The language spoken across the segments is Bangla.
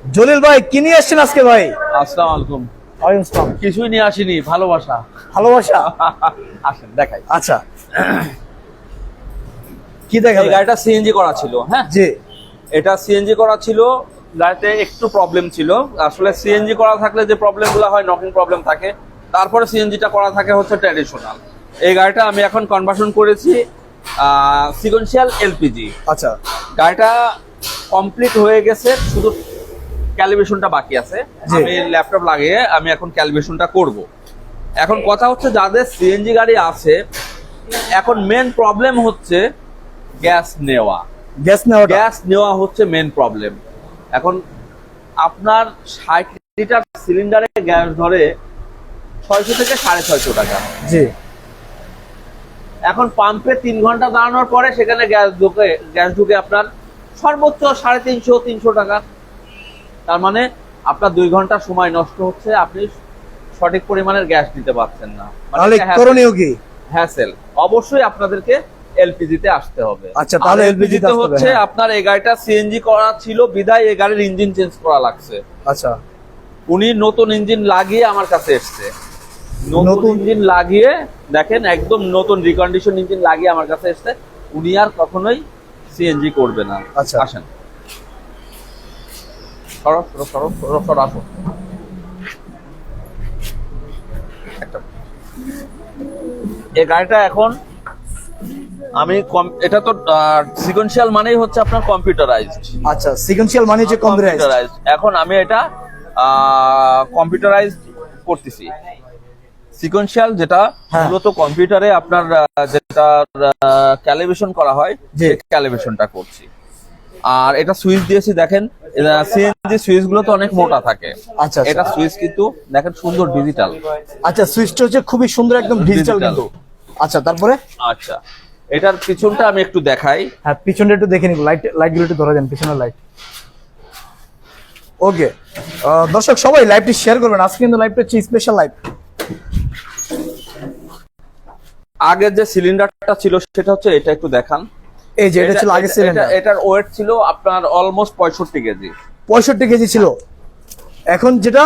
জলিল ভাই কি নিয়ে আসছেন আজকে ভাই? আসসালামু আলাইকুম। ওয়ালাইকুম আসসালাম। কিছুই নিয়ে আসিনি, ভালোবাসা। ভালোবাসা? আসেন দেখাই। আচ্ছা, কি এই দেখাবেন? গাড়িটা সিএনজি করা ছিল। হ্যাঁ, জি। এটা সিএনজি করা ছিল। গাড়িতে একটু প্রবলেম ছিল। আসলে সিএনজি করা থাকলে যে প্রবলেমগুলো হয়, নকিং প্রবলেম থাকে। তারপরে সিএনজিটা করা থাকে হচ্ছে ট্র্যাডিশনাল। এই গাড়িটা আমি এখন কনভার্সন করেছি সিকোয়েন্সিয়াল এলপিজি। আচ্ছা, গাড়িটা কমপ্লিট হয়ে গেছে, শুধু ক্যালিব্রেশনটা বাকি আছে। জি। আমি ল্যাপটপ লাগিয়ে আমি এখন ক্যালিব্রেশনটা করব। এখন কথা হচ্ছে, যাদের সিএনজি গাড়ি আছে, এখন মেন প্রবলেম হচ্ছে গ্যাস নেওয়া। গ্যাস নেওয়া হচ্ছে মেন প্রবলেম। এখন আপনার 60 লিটার সিলিন্ডারে গ্যাস ধরে 600 থেকে 650 টাকা। জি। এখন পাম্পে 3 ঘন্টা দাঁড়ানোর পরে সেখানে গ্যাস ঢুকে আপনার সর্বোচ্চ 350-300 টাকা। তার মানে আপনার 2 ঘন্টা সময় নষ্ট হচ্ছে, আপনি সঠিক পরিমাণের গ্যাস দিতে পারছেন না। তাহলে করণীয় কি? হ্যাসেল। অবশ্যই আপনাদেরকে এলপিজি তে আসতে হবে। আচ্ছা, তাহলে এলপিজি তে হচ্ছে আপনার এই গাড়িটা সিএনজি করা ছিল বিধায় এই গাড়ির ইঞ্জিন চেঞ্জ করা লাগছে। আচ্ছা, উনি নতুন ইঞ্জিন লাগিয়ে আমার কাছে এসেছে। নতুন ইঞ্জিন লাগিয়ে দেখেন, একদম নতুন রিকন্ডিশন ইঞ্জিন লাগিয়ে আমার কাছে এসেছে। উনি আর কখনোই সিএনজি করবে না। আচ্ছা, আসেন, সরো সরো সরো সরো সরো, আসো। এই গাড়িটা এখন আমি এটা তো সিকোয়েন্সিয়াল মানেই হচ্ছে আপনার কম্পিউটারাইজড। আচ্ছা, সিকোয়েন্সিয়াল মানে হচ্ছে কম্পিউটারাইজড। এখন আমি এটা কম্পিউটারাইজড করতেছি। সিকোয়েন্সিয়াল যেটা মূলত কম্পিউটারে আপনার যেটা ক্যালিব্রেশন করা হয়, যে ক্যালিব্রেশনটা করছি। আর এটা সুইচ দিয়েছি, দেখেন সিএনজি সুইচ গুলো তো অনেক মোটা থাকে। আচ্ছা, এটা সুইচ কিন্তু দেখেন সুন্দর ডিজিটাল। আচ্ছা, সুইচটা হচ্ছে খুবই সুন্দর, একদম ডিজিটাল কিন্তু। আচ্ছা, তারপরে? আচ্ছা, এটার পিছনটা আমি একটু দেখাই। হ্যাঁ, পিছনটা একটু দেখে নিব। লাইটগুলো একটু ধরে দেন, পিছনের লাইট। ওকে, দর্শক সবাই লাইভটি শেয়ার করবেন। আজকে কিন্তু লাইভটা হচ্ছে স্পেশাল লাইভ। আগের যে সিলিন্ডারটা ছিল সেটা হচ্ছে এটা, একটু দেখান। এই যে এটা ছিল আগের সিলিন্ডার। এটার ওয়েট ছিল আপনার অলমোস্ট 65 কেজি। 65 কেজি ছিল। এখন যেটা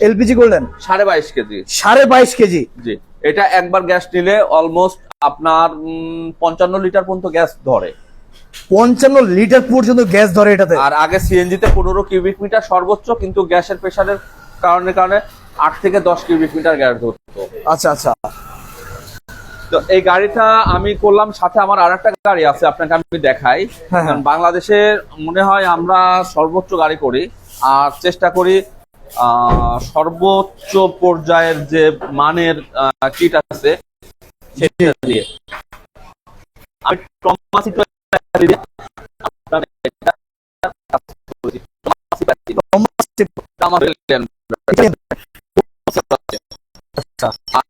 এলপিজি করলেন 22.5 কেজি। 22.5 কেজি। জি, এটা একবার গ্যাস নিলে অলমোস্ট আপনার 55 লিটার পর্যন্ত গ্যাস ধরে। 55 লিটার পর্যন্ত গ্যাস ধরে এটাতে। আর আগে সিএনজি তে 15 কিউবিক মিটার সর্বোচ্চ, কিন্তু গ্যাসের প্রেসারের কারণে 8 থেকে 10 কিউবিক মিটার গ্যাস ধরতো। আচ্ছা আচ্ছা। তো এই গাড়িটা আমি করলাম, সাথে আমার আরেকটা গাড়ি আছে, আপনাকে আমি দেখাই। বাংলাদেশে মনে হয় আমরা সর্বোচ্চ গাড়ি করি, আর চেষ্টা করি সর্বোচ্চ পর্যায়ের যে মানের কিট আছে সেটা দিয়ে। আমি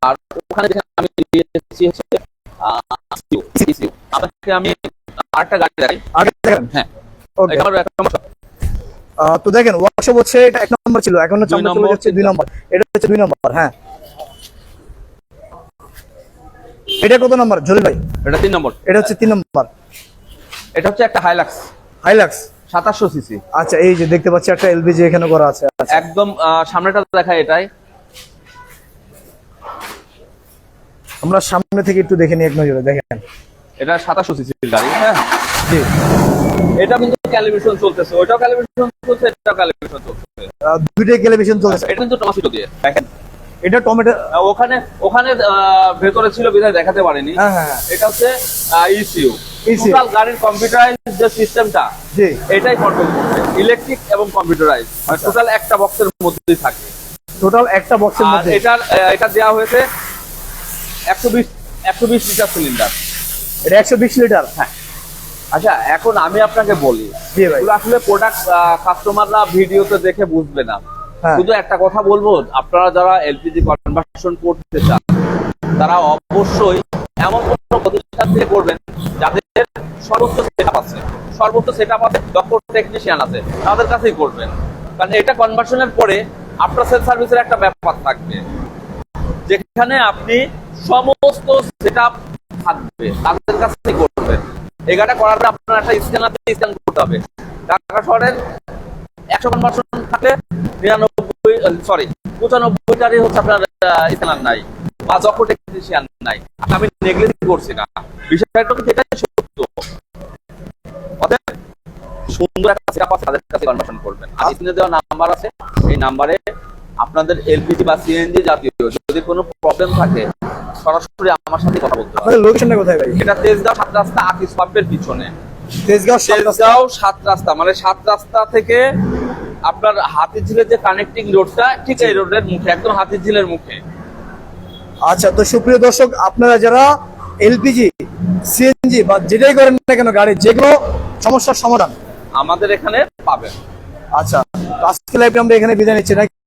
আর ওখানে আমি দিয়েছি হচ্ছে আপনাকে আমি আরেকটা গাড়ি দেখাই। হ্যাঁ, তো দেখেন, ওয়ার্কশপ হচ্ছে এটা 1 নম্বর ছিল, এখন হচ্ছে 2 নম্বর। এটা হচ্ছে 2 নম্বর। হ্যাঁ, এটা কত নম্বর জলিল ভাই? এটা 3 নম্বর। এটা হচ্ছে 3 নম্বর। এটা হচ্ছে একটা হাইলাক্স 2700 সিসি। আচ্ছা, এই যে দেখতে পাচ্ছি একটা এলপিজি এখানে করা আছে। একদম সামনেটা দেখাই। এটাই আমরা সামনে থেকে একটু দেখে নিই এক নজরে। দেখেন, এটা 2700 সিসির গাড়ি। হ্যাঁ, জি। এটা কিন্তু ক্যালিব্রেশন চলতেছে, ওইটাও ক্যালিব্রেশন চলছে, এটাও ক্যালিব্রেশন চলছে। দুইটাই ক্যালিব্রেশন চলছে। এটা কিন্তু টমাটো দিয়ে দেখেন। এটা টমেটো ওখানে ভেতরে ছিল বিধায় দেখাতে পারিনি। হ্যাঁ, এটা হচ্ছে ইসিইউ। টোটাল গাড়ির কম্পিউটারাইজ যে সিস্টেমটা, জি, এটাই কন্ট্রোল করবে। ইলেকট্রিক এবং কম্পিউটারাইজ, টোটাল একটা বক্সের মধ্যেই থাকে। টোটাল একটা বক্সের মধ্যে। এটা দেওয়া হয়েছে 120 লিটার সিলিন্ডার। এটা 120 লিটার। হ্যাঁ। আচ্ছা, এখন আমি আপনাকে বলি, এগুলো আসলে প্রোডাক্ট কাস্টমাররা ভিডিওতে দেখে বুঝবে না। শুধু একটা কথা বলবো, আপনারা যারা এলপিজি কনভার্সন করতে চান, তারা অবশ্যই এমন কোনো প্রতিষ্ঠান থেকে করবেন যাদের সর্বোচ্চ সেটআপ আছে, দক্ষ টেকনিশিয়ান আছে, তাদের কাছেই করবেন। কারণ এটা কনভার্সনের পরে আফটার সেল সার্ভিসের একটা ব্যাপার থাকবে, যেখানে আপনি সমস্ত সেটআপ থাকবে, তাদের কাছেই করবেন। এই গাড়িটা করার পরে আপনার একটা স্ক্যান করতে হবে। ঢাকা শহরের 100 কনভার্সন থাকলে 95টারই হচ্ছে আপনার ইসলাম নাই বা যখন টেকনিশিয়ান নাই। আমি নেগলেক্ট করছি না, বিষয়টা কিন্তু এটাই সত্য। অতএব সুন্দর একটা সেটআপ আছে, তাদের কাছে কনভার্সন করবেন। আর স্ক্রিনে দেওয়া নাম্বার আছে, এই নাম্বারে আপনাদের এলপিজি বা সিএনজি জাতীয় যদি কোনো প্রবলেম থাকে সরাসরি আমার সাথে কথা বলতে হবে। আপনাদের লোকেশনটা কোথায় ভাই? এটা তেজগাঁও 7 রাস্তা আকিস পাম্পের পিছনে। তেজগাঁও 7 রাস্তা মানে 7 রাস্তা থেকে আপনার হাতিঝিলের যে কানেক্টিং রোডটা, ঠিক এই রোডের মুখে, একদম হাতিঝিলের মুখে। আচ্ছা, তো সুপ্রিয় দর্শক, আপনারা যারা এলপিজি সিএনজি বা যেটাই করেন না কেন গাড়ির যেগুলো সমস্যার সমাধান আমাদের এখানে পাবেন। আচ্ছা, আজকে লাইভে আমরা এখানে বিদায় নিচ্ছি না।